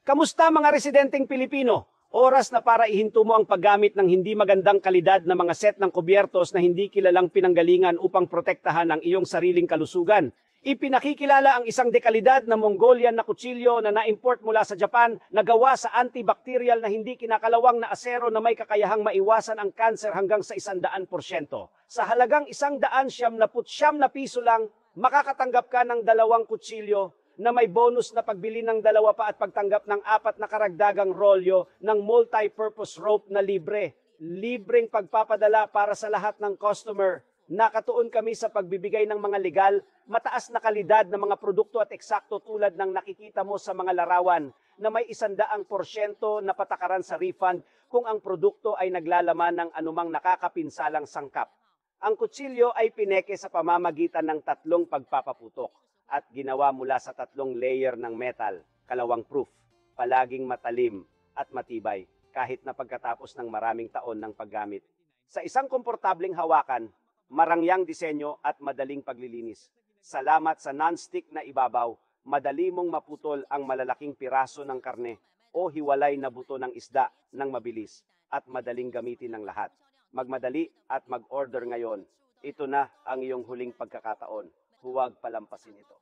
Kamusta mga residenteng Pilipino? Oras na para ihinto mo ang paggamit ng hindi magandang kalidad na mga set ng kubyertos na hindi kilalang pinanggalingan upang protektahan ang iyong sariling kalusugan. Ipinakikilala ang isang dekalidad na Mongolian na kutsilyo na na-import mula sa Japan na gawa sa antibacterial na hindi kinakalawang na asero na may kakayahang maiwasan ang kanser hanggang sa 100%. Sa halagang 199 na piso lang, makakatanggap ka ng 2 kutsilyo na may bonus na pagbili ng 2 pa at pagtanggap ng 4 na karagdagang rolyo ng multi-purpose rope na libre. Libreng pagpapadala para sa lahat ng customer. Nakatuon kami sa pagbibigay ng mga legal, mataas na kalidad ng mga produkto at eksakto tulad ng nakikita mo sa mga larawan na may 100% na patakaran sa refund kung ang produkto ay naglalaman ng anumang nakakapinsalang sangkap. Ang kutsilyo ay pineke sa pamamagitan ng 3 pagpapaputok at ginawa mula sa 3 layer ng metal, kalawang proof, palaging matalim at matibay kahit na pagkatapos ng maraming taon ng paggamit. Sa isang komportableng hawakan, marangyang disenyo at madaling paglilinis. Salamat sa non-stick na ibabaw, madali mong maputol ang malalaking piraso ng karne o hiwalay na buto ng isda ng mabilis at madaling gamitin ng lahat. Magmadali at mag-order ngayon. Ito na ang iyong huling pagkakataon. Huwag palampasin ito.